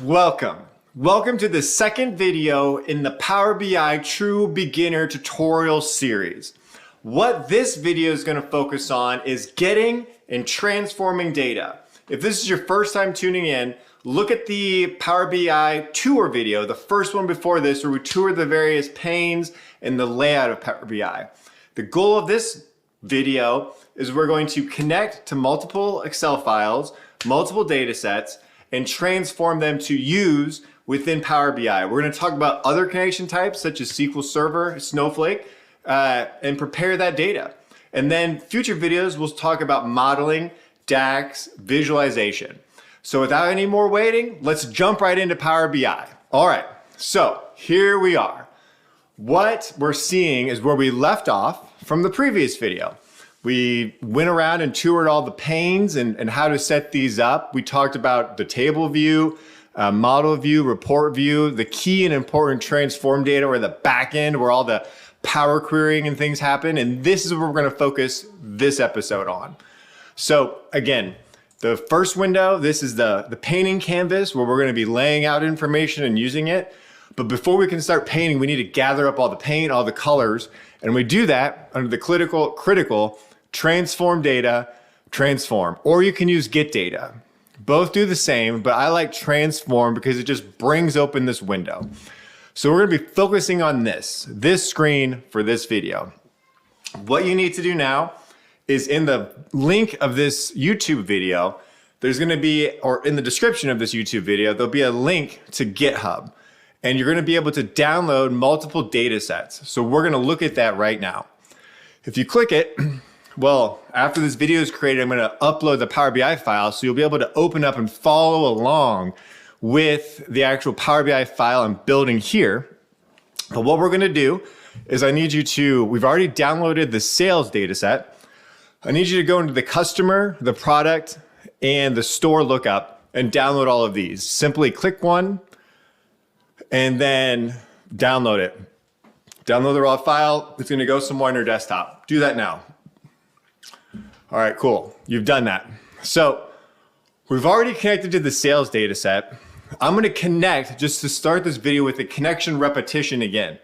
welcome. Welcome to the second video in the Power BI True Beginner Tutorial series. What this video is going to focus on is getting and transforming data. If this is your first time tuning in, look at the Power BI tour video, the first one before this, where we tour the various panes and the layout of Power BI. The goal of this video is we're going to connect to multiple Excel files, multiple data sets, and transform them to use within Power BI. We're going to talk about other connection types such as SQL Server, Snowflake, and prepare that data. And then future videos, we'll talk about modeling, DAX, visualization. So without any more waiting, let's jump right into Power BI. All right, so here we are. What we're seeing is where we left off from the previous video. We went around and toured all the panes and how to set these up. We talked about the table view, model view, report view, the key and important transform data, or the back end where all the power querying and things happen. And this is what we're going to focus this episode on. So again, the first window, this is the painting canvas where we're going to be laying out information and using it. But before we can start painting, we need to gather up all the paint, all the colors. And we do that under the critical transform data, transform, or you can use get data. Both do the same, but I like transform because it just brings open this window. So we're gonna be focusing on this screen for this video. What you need to do now is in the link of this YouTube video, there's gonna be, or in the description of this YouTube video, there'll be a link to GitHub. And you're gonna be able to download multiple data sets. So we're gonna look at that right now. If you click it, well, after this video is created, I'm gonna upload the Power BI file so you'll be able to open up and follow along with the actual Power BI file I'm building here. But what we're gonna do is I need you to, we've already downloaded the sales data set. I need you to go into the customer, the product, and the store lookup and download all of these. Simply click one and then download it. Download the raw file. It's gonna go somewhere on your desktop. Do that now. All right, cool. You've done that. So we've already connected to the sales data set. I'm gonna connect just to start this video with a connection repetition again.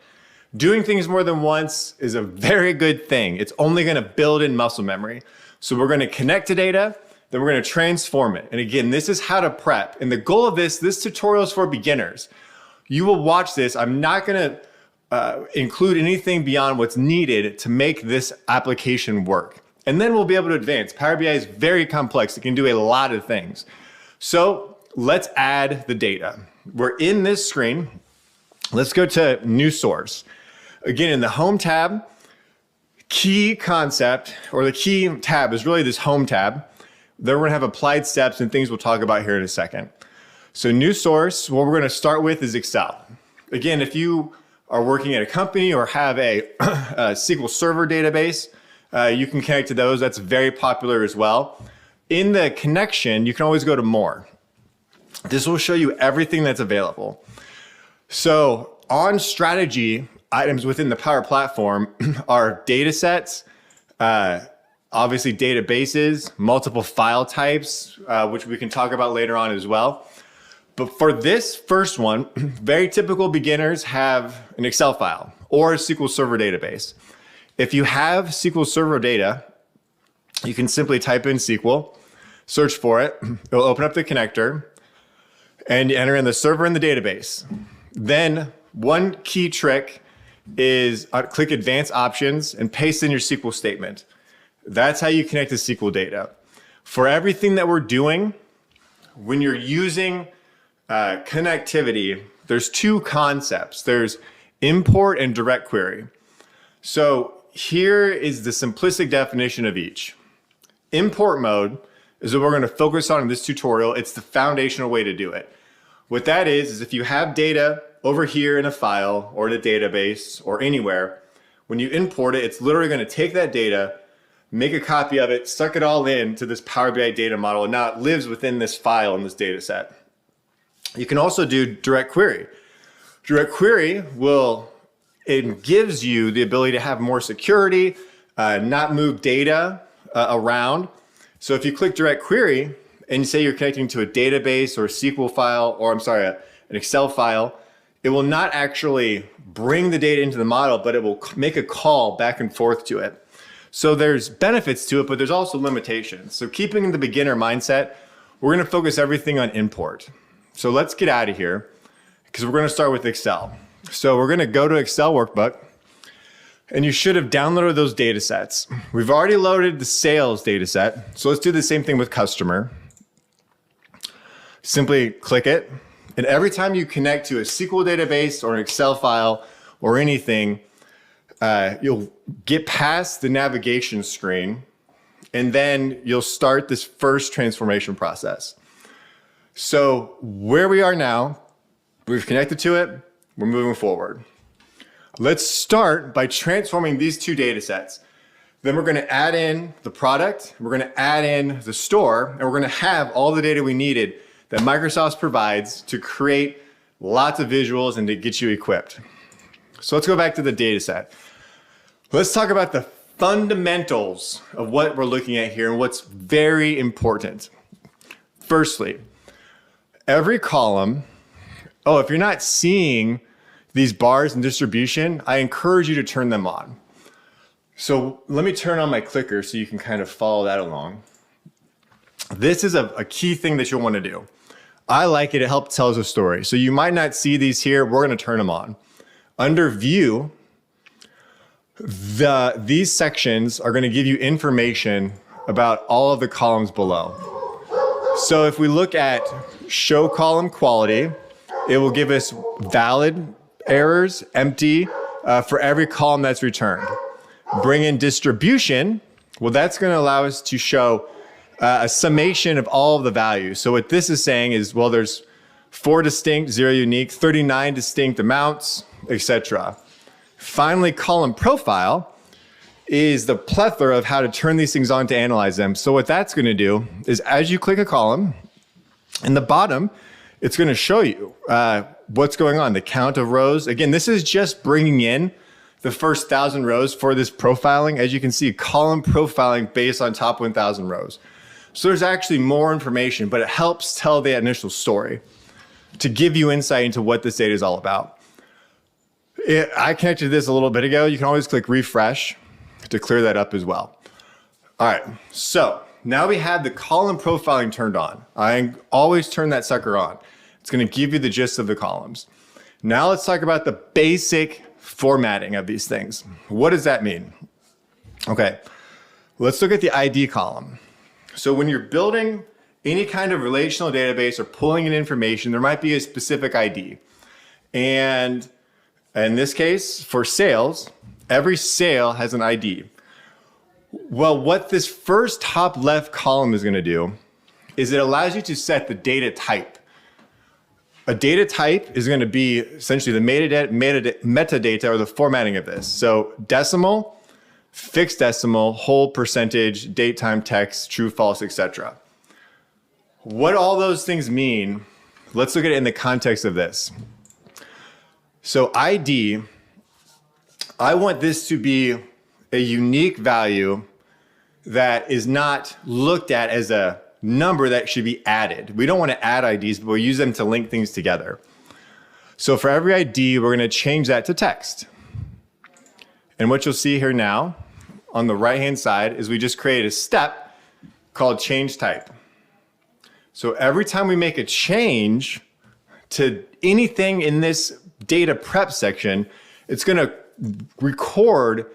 Doing things more than once is a very good thing. It's only gonna build in muscle memory. So we're gonna connect to data, then we're gonna transform it. And again, this is how to prep. And the goal of this tutorial is for beginners. You will watch this. I'm not gonna include anything beyond what's needed to make this application work. And then we'll be able to advance. Power BI is very complex. It can do a lot of things. So let's add the data. We're in this screen. Let's go to new source. Again, in the home tab, key concept, or the key tab is really this home tab. Then we're gonna have applied steps and things we'll talk about here in a second. So new source, what we're gonna start with is Excel. Again, if you are working at a company or have a SQL Server database, you can connect to those. That's very popular as well. In the connection, you can always go to more. This will show you everything that's available. So on strategy, items within the Power Platform are data sets, obviously databases, multiple file types, which we can talk about later on as well. But for this first one, very typical beginners have an Excel file or a SQL Server database. If you have SQL Server data, you can simply type in SQL, search for it, it'll open up the connector, and you enter in the server and the database. Then one key trick is click Advanced Options and paste in your SQL statement. That's how you connect to SQL data. For everything that we're doing, when you're using connectivity, there's two concepts. There's import and direct query. So here is the simplistic definition of each. Import mode is what we're going to focus on in this tutorial. It's the foundational way to do it. What that is if you have data over here in a file or in a database or anywhere, when you import it, it's literally going to take that data, make a copy of it, suck it all into this Power BI data model, and now it lives within this file in this data set. You can also do direct query. Direct query it gives you the ability to have more security, not move data around. So if you click direct query and say you're connecting to a database or a SQL file, or an Excel file, it will not actually bring the data into the model, but it will make a call back and forth to it. So there's benefits to it, but there's also limitations. So keeping the beginner mindset, we're gonna focus everything on import. So let's get out of here because we're gonna start with Excel. So we're gonna go to Excel workbook, and you should have downloaded those data sets. We've already loaded the sales data set. So let's do the same thing with customer. Simply click it. And every time you connect to a SQL database or an Excel file or anything, you'll get past the navigation screen, and then you'll start this first transformation process. So where we are now, we've connected to it, we're moving forward. Let's start by transforming these two data sets. Then we're gonna add in the product, we're gonna add in the store, and we're gonna have all the data we needed that Microsoft provides to create lots of visuals and to get you equipped. So let's go back to the data set. Let's talk about the fundamentals of what we're looking at here and what's very important. Firstly, every column, if you're not seeing these bars and distribution, I encourage you to turn them on. So let me turn on my clicker so you can kind of follow that along. This is a key thing that you'll want to do. I like it, it helps tell us a story. So you might not see these here, we're gonna turn them on. Under view, these sections are gonna give you information about all of the columns below. So if we look at show column quality, it will give us valid errors, empty, for every column that's returned. Bring in distribution, well, that's gonna allow us to show a summation of all of the values. So what this is saying is, well, there's 4 distinct, 0 unique, 39 distinct amounts, etc. Finally, column profile is the plethora of how to turn these things on to analyze them. So what that's gonna do is as you click a column, in the bottom, it's gonna show you what's going on, the count of rows. Again, this is just bringing in the first 1,000 rows for this profiling. As you can see, column profiling based on top 1,000 rows. So there's actually more information, but it helps tell the initial story to give you insight into what this data is all about. I connected this a little bit ago. You can always click refresh to clear that up as well. All right, so now we have the column profiling turned on. I always turn that sucker on. It's gonna give you the gist of the columns. Now let's talk about the basic formatting of these things. What does that mean? Okay, let's look at the ID column. So when you're building any kind of relational database or pulling in information, there might be a specific ID. And in this case, for sales, every sale has an ID. Well, what this first top left column is gonna do is it allows you to set the data type. A data type is gonna be essentially the metadata or the formatting of this. So decimal, fixed decimal, whole, percentage, date, time, text, true, false, etc. What all those things mean, let's look at it in the context of this. So ID, I want this to be a unique value that is not looked at as a number that should be added. We don't want to add IDs, but we'll use them to link things together. So for every ID, we're going to change that to text. And what you'll see here now on the right-hand side is we just created a step called change type. So every time we make a change to anything in this data prep section, it's going to record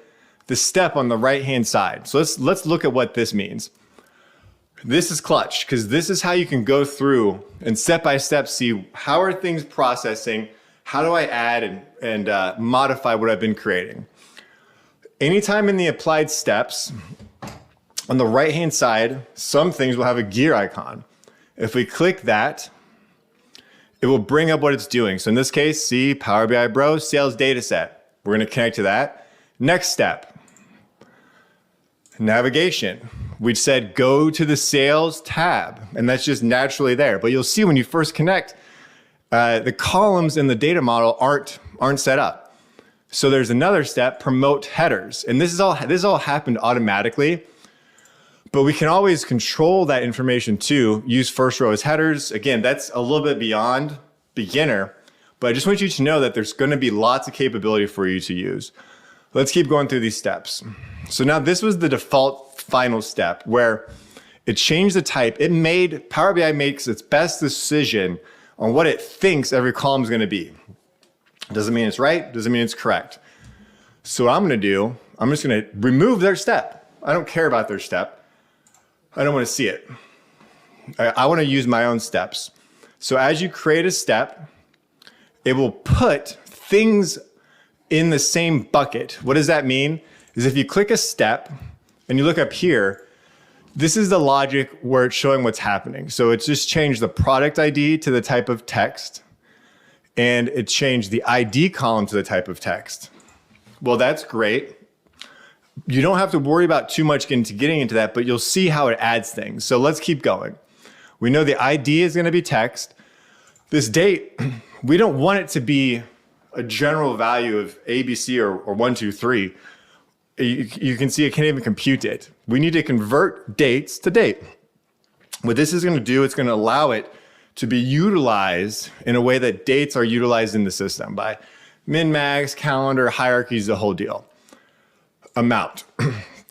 the step on the right-hand side. So let's look at what this means. This is clutch because this is how you can go through and step by step see how are things processing, how do I add and modify what I've been creating. Anytime in the applied steps, on the right-hand side, some things will have a gear icon. If we click that, it will bring up what it's doing. So in this case, see Power BI Bro, sales data set. We're gonna connect to that. Next step, navigation. We said go to the sales tab, and that's just naturally there. But you'll see when you first connect, the columns in the data model aren't set up. So there's another step, promote headers. And this all happened automatically. But we can always control that information too. Use first row as headers. Again, that's a little bit beyond beginner, but I just want you to know that there's going to be lots of capability for you to use. Let's keep going through these steps. So now this was the default final step where it changed the type. Power BI makes its best decision on what it thinks every column is going to be. Doesn't mean it's right, doesn't mean it's correct. So what I'm going to do, I'm just going to remove their step. I don't care about their step. I don't want to see it. I want to use my own steps. So as you create a step, it will put things in the same bucket. What does that mean? Is if you click a step and you look up here, this is the logic where it's showing what's happening. So it's just changed the product ID to the type of text, and it changed the ID column to the type of text. Well, that's great. You don't have to worry about too much getting into that, but you'll see how it adds things. So let's keep going. We know the ID is going to be text. This date, we don't want it to be a general value of ABC or 1, 2, 3. You can see it can't even compute it. We need to convert dates to date. What this is going to do, it's going to allow it to be utilized in a way that dates are utilized in the system by min, max, calendar, hierarchies, the whole deal. Amount.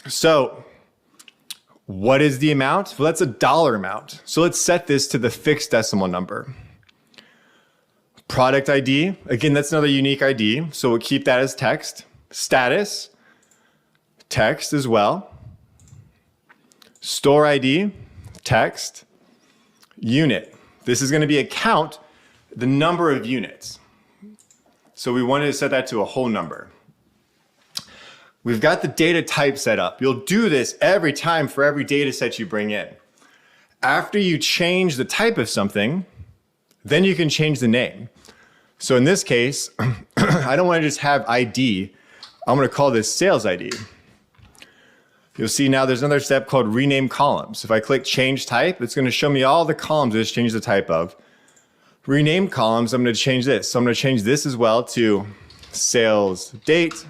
So what is the amount? Well, that's a dollar amount. So let's set this to the fixed decimal number. Product ID, again, that's another unique ID. So we'll keep that as text. Status, text as well. Store ID, text. Unit. This is going to be a count, the number of units. So we wanted to set that to a whole number. We've got the data type set up. You'll do this every time for every data set you bring in. After you change the type of something, then you can change the name. So in this case, I don't want to just have ID. I'm going to call this sales ID. You'll see now there's another step called rename columns. If I click change type, it's going to show me all the columns I just changed the type of. Rename columns, I'm going to change this. So I'm going to change this as well to sales date,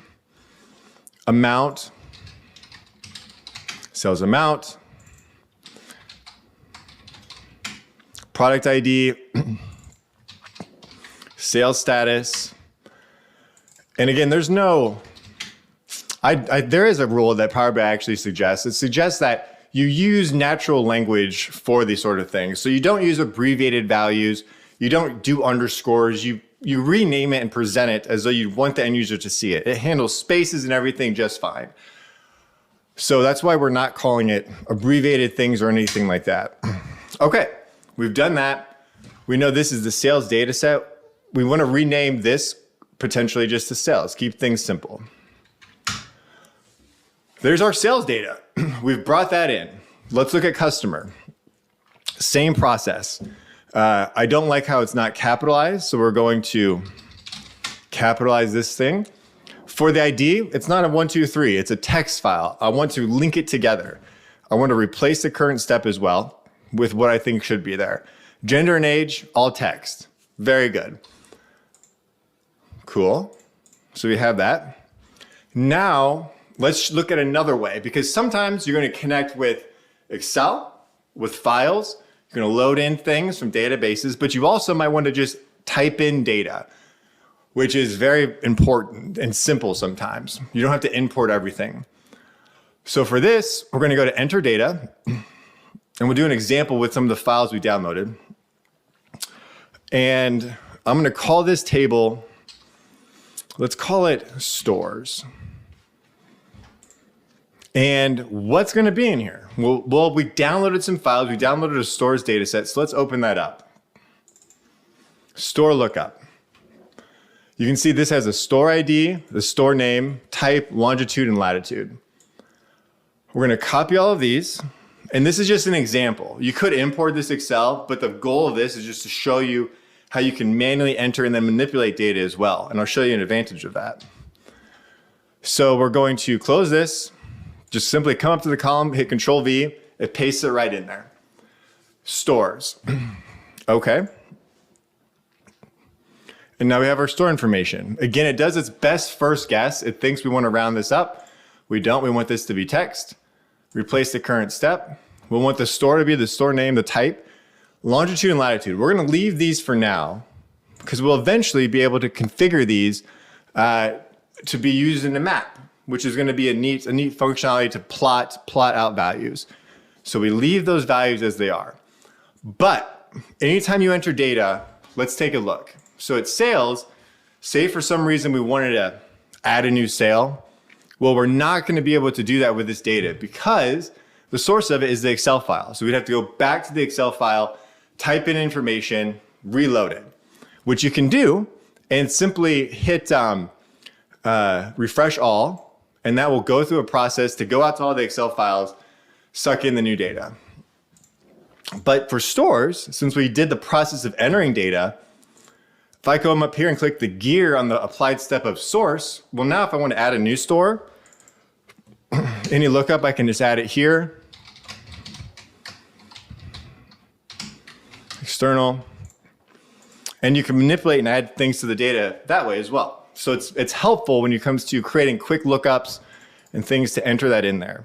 amount, sales amount, product ID, sales status. And again, there's no, there is a rule that Power BI actually suggests. It suggests that you use natural language for these sort of things. So you don't use abbreviated values. You don't do underscores. You rename it and present it as though you want the end user to see it. It handles spaces and everything just fine. So that's why we're not calling it abbreviated things or anything like that. Okay, we've done that. We know this is the sales data set. We want to rename this potentially just to sales. Keep things simple. There's our sales data. We've brought that in. Let's look at customer. Same process. I don't like how it's not capitalized, so we're going to capitalize this thing. For the ID, it's not a 1, 2, 3. It's a text file. I want to link it together. I want to replace the current step as well with what I think should be there. Gender and age, all text. Very good. Cool. So we have that. Now, let's look at another way, because sometimes you're going to connect with Excel, with files. You're going to load in things from databases, but you also might want to just type in data, which is very important and simple sometimes. You don't have to import everything. So for this, we're going to go to enter data, and we'll do an example with some of the files we downloaded. And I'm going to call this table, let's call it stores. And what's going to be in here? Well, we downloaded some files. We downloaded a stores data set. So let's open that up. Store lookup. You can see this has a store ID, the store name, type, longitude, and latitude. We're going to copy all of these. And this is just an example. You could import this Excel, but the goal of this is just to show you how you can manually enter and then manipulate data as well. And I'll show you an advantage of that. So we're going to close this. Just simply come up to the column, hit Control V, it pastes it right in there. Stores. Okay. And now we have our store information. Again, it does its best first guess. It thinks we want to round this up. We don't. We want this to be text. replace the current step. We'll want the store to be the store name, the type, longitude and latitude. We're going to leave these for now because we'll eventually be able to configure these to be used in the map, which is going to be a neat functionality to plot out values. So we leave those values as they are. But anytime you enter data, let's take a look. So at sales, say for some reason we wanted to add a new sale. Well, we're not going to be able to do that with this data because the source of it is the Excel file. So we'd have to go back to the Excel file, type in information, reload it, which you can do and simply hit refresh all, and that will go through a process to go out to all the Excel files, suck in the new data. But for stores, since we did the process of entering data, if I come up here and click the gear on the applied step of source, well, now if I want to add a new store, any lookup, I can just add it here. External. And you can manipulate and add things to the data that way as well. So it's helpful when it comes to creating quick lookups and things to enter that in there.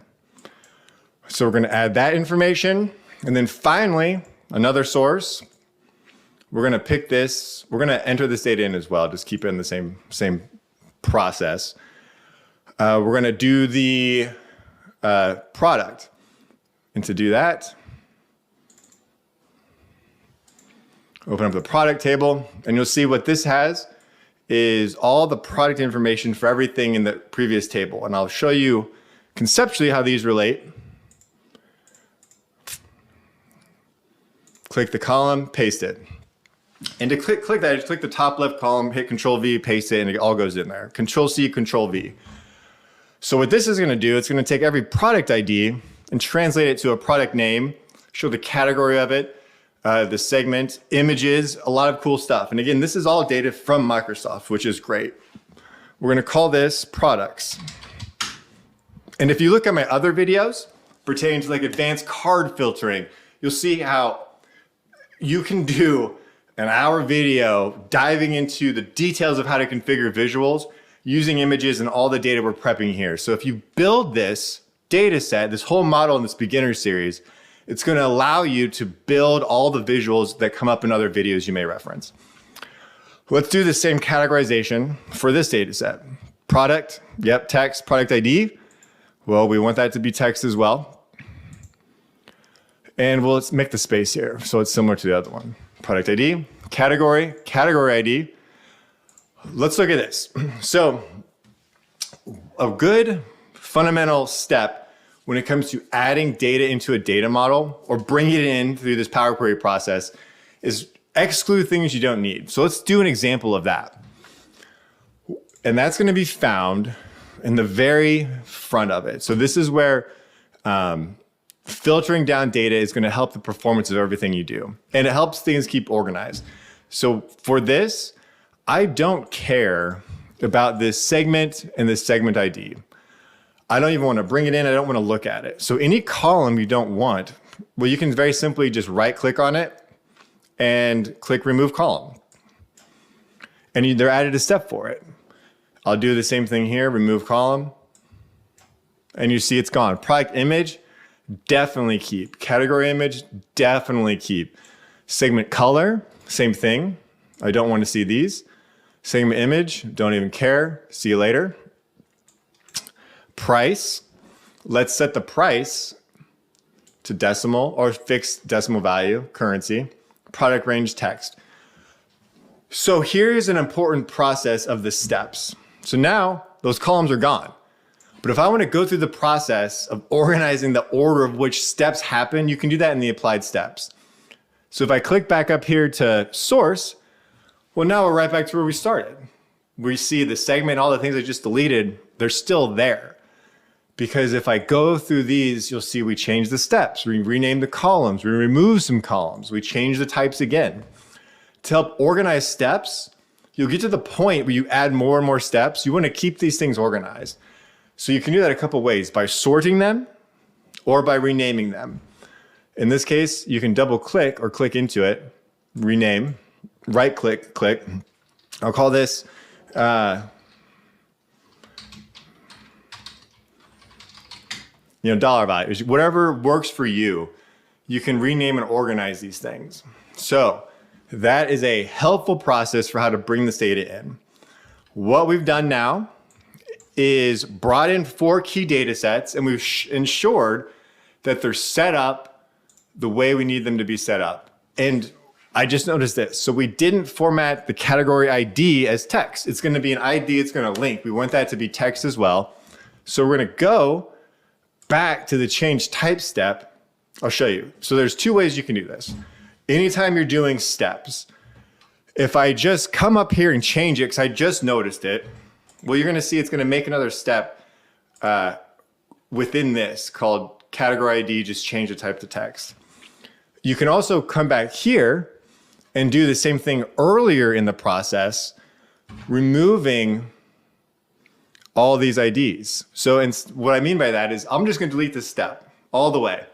So we're going to add that information. And then finally, another source. We're going to pick this. We're going to enter this data in as well. Just keep it in the same process. We're going to do the product. And to do that, open up the product table. And you'll see what this has is all the product information for everything in the previous table. And I'll show you conceptually how these relate. Click the column, paste it. And to click that, just click the top left column, hit Control V, paste it, and it all goes in there. Control C, Control V. So what this is going to do, it's going to take every product ID and translate it to a product name, show the category of it, the segment, images, a lot of cool stuff. And again, this is all data from Microsoft, which is great. We're going to call this products. And if you look at my other videos pertaining to like advanced card filtering, you'll see how you can do an hour video diving into the details of how to configure visuals using images and all the data we're prepping here. So if you build this data set, this whole model in this beginner series, it's going to allow you to build all the visuals that come up in other videos you may reference. Let's do the same categorization for this data set. Product, yep, text, product ID. Well, we want that to be text as well. And we'll let's make the space here so it's similar to the other one. Product ID, category, category ID. Let's look at this. So a good fundamental step when it comes to adding data into a data model or bringing it in through this Power Query process is exclude things you don't need. So let's do an example of that. And that's going to be found in the very front of it. So this is where filtering down data is going to help the performance of everything you do. And it helps things keep organized. So for this, I don't care about this segment and this segment ID. I don't even want to bring it in. I don't want to look at it. So any column you don't want, well, you can very simply just right click on it and click remove column. And they're added a step for it. I'll do the same thing here, remove column. And you see it's gone. Product image, definitely keep. Category image, definitely keep. Segment color, same thing. I don't want to see these. Segment image, don't even care. See you later. Price, let's set the price to decimal or fixed decimal value, currency. Product range text. So here's an important process of the steps. So now those columns are gone. But if I want to go through the process of organizing the order of which steps happen, you can do that in the applied steps. So if I click back up here to source, well, now we're right back to where we started. We see the segment, all the things I just deleted, they're still there. Because if I go through these, you'll see we change the steps, we rename the columns, we remove some columns, we change the types again. To help organize steps, you'll get to the point where you add more and more steps. You want to keep these things organized. So you can do that a couple ways, by sorting them or by renaming them. In this case, you can double click or click into it, rename, right click, click. I'll call this dollar value, whatever works for you, you can rename and organize these things. So that is a helpful process for how to bring this data in. What we've done now is brought in 4 key data sets, and we've ensured that they're set up the way we need them to be set up. And I just noticed this. So we didn't format the category ID as text. It's going to be an ID, it's going to link. We want that to be text as well. So we're going to go back to the change type step. I'll show you. So there's 2 ways you can do this. Anytime you're doing steps, if I just come up here and change it, because I just noticed it, well, you're going to see it's going to make another step within this called category ID, just change the type to text. You can also come back here and do the same thing earlier in the process, removing all these IDs. So what I mean by that is I'm just going to delete this step all the way.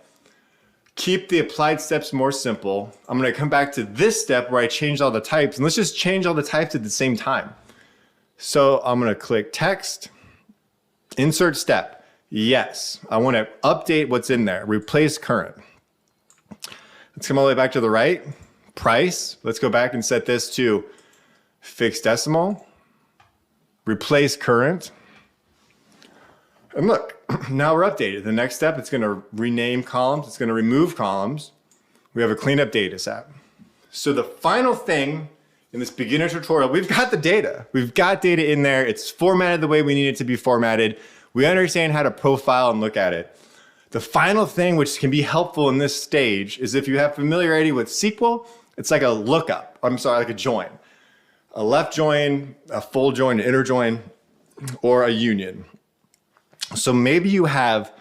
Keep the applied steps more simple. I'm going to come back to this step where I changed all the types, and let's just change all the types at the same time. So I'm going to click text, insert step. Yes, I want to update what's in there, replace current. Let's come all the way back to the right. Price, let's go back and set this to fixed decimal. Replace current. And look, now we're updated. The next step, it's going to rename columns. It's going to remove columns. We have a cleanup data set. So the final thing in this beginner tutorial, we've got the data. We've got data in there. It's formatted the way we need it to be formatted. We understand how to profile and look at it. The final thing which can be helpful in this stage is if you have familiarity with SQL, it's like a lookup. Like a join. A left join, a full join, an inner join, or a union. So maybe you have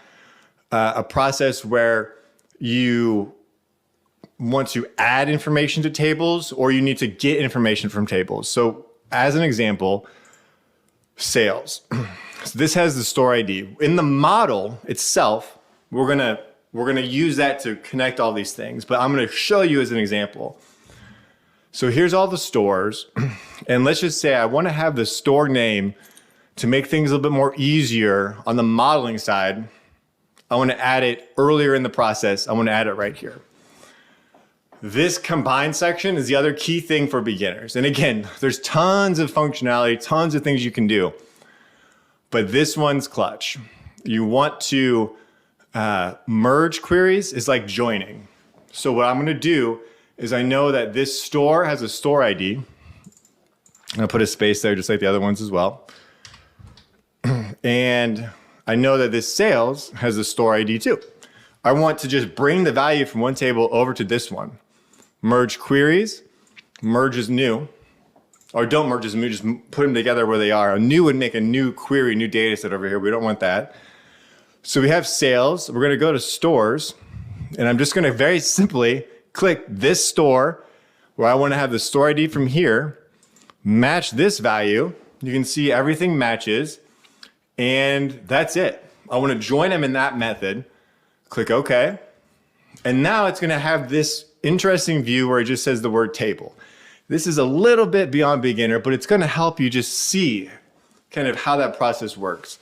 a process where you want to add information to tables, or you need to get information from tables. So as an example, sales. So this has the store ID. In the model itself, we're gonna use that to connect all these things, but I'm gonna show you as an example. So here's all the stores, and let's just say I wanna have the store name to make things a little bit more easier on the modeling side. I wanna add it earlier in the process. I wanna add it right here. This combine section is the other key thing for beginners. And again, there's tons of functionality, tons of things you can do, but this one's clutch. You want to merge queries is like joining. So what I'm gonna do is I know that this store has a store ID. I'm gonna put a space there just like the other ones as well. And I know that this sales has a store ID too. I want to just bring the value from one table over to this one. Merge queries, merge as new, or don't merge as new, just put them together where they are. A new would make a new query, new data set over here. We don't want that. So we have sales. We're going to go to stores, and I'm just going to very simply click this store where I want to have the store ID from here, match this value. You can see everything matches, and that's it. I want to join them in that method. Click OK. And now it's going to have this interesting view where it just says the word table. This is a little bit beyond beginner, but it's going to help you just see kind of how that process works.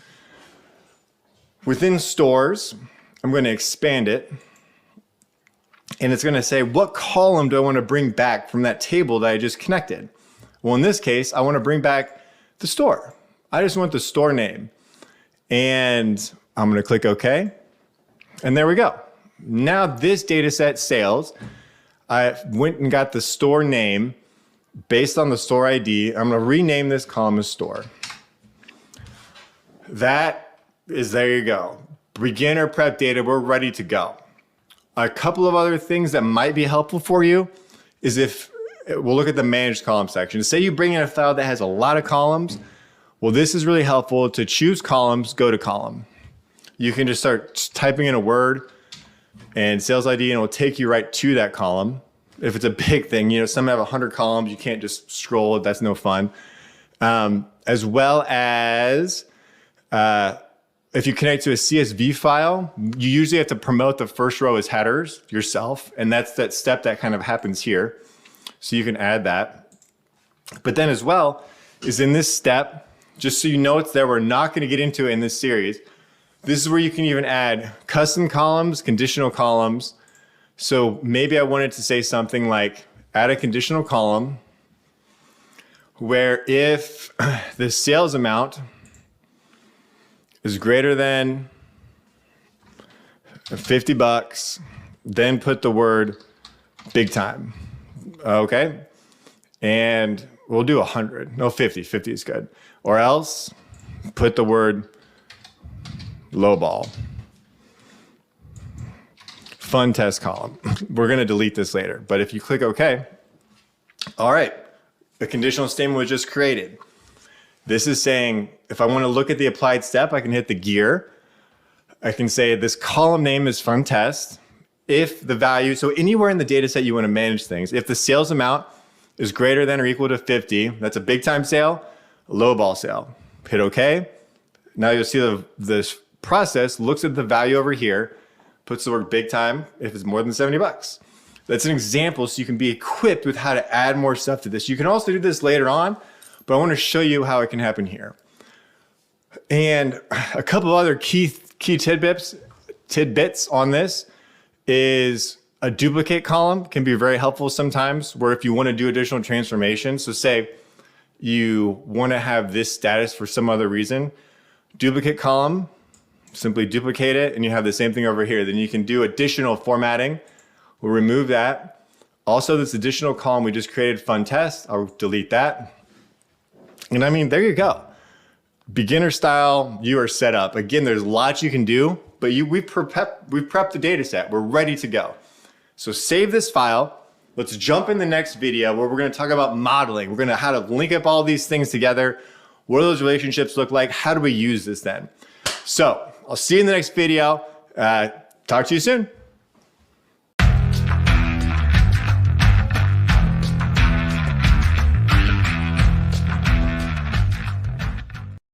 Within stores, I'm going to expand it, and it's going to say, what column do I want to bring back from that table that I just connected? Well, in this case, I want to bring back the store. I just want the store name. And I'm going to click OK. And there we go. Now this data set sales, I went and got the store name based on the store ID. I'm going to rename this column as store. That is, there you go. Beginner prep data, we're ready to go. A couple of other things that might be helpful for you is if we'll look at the managed column section. Say you bring in a file that has a lot of columns. Well, this is really helpful to choose columns, go to column. You can just start typing in a word and sales ID, and it will take you right to that column. If it's a big thing, some have 100 columns, you can't just scroll, that's no fun. As well as if you connect to a CSV file, you usually have to promote the first row as headers yourself, and that's that step that kind of happens here. So you can add that. But then as well is in this step, just so you know it's there, we're not going to get into it in this series, This is where you can even add custom columns, conditional columns. So maybe I wanted to say something like add a conditional column where if the sales amount is greater than 50 bucks, then put the word big time. Okay. And we'll do 100. No, 50. 50 is good. Or else put the word lowball. Fun test column. We're going to delete this later. But if you click OK, all right, the conditional statement was just created. This is saying if I want to look at the applied step, I can hit the gear. I can say this column name is fun test. If the value, so anywhere in the data set you want to manage things, if the sales amount is greater than or equal to 50, that's a big time sale, a low ball sale. Hit OK. Now you'll see this process looks at the value over here, puts the word big time if it's more than 70 bucks. That's an example so you can be equipped with how to add more stuff to this. You can also do this later on, but I want to show you how it can happen here. And a couple of other key tidbits on this is a duplicate column can be very helpful sometimes, where if you want to do additional transformation, so say you want to have this status for some other reason, duplicate column, simply duplicate it and you have the same thing over here. Then you can do additional formatting. We'll remove that. Also, this additional column we just created, fun test, I'll delete that. And I mean, there you go. Beginner style, you are set up. Again, there's lots you can do, but we've prepped the data set. We're ready to go. So save this file. Let's jump in the next video where we're going to talk about modeling. We're going to how to link up all these things together. What do those relationships look like? How do we use this then? So I'll see you in the next video. Talk to you soon.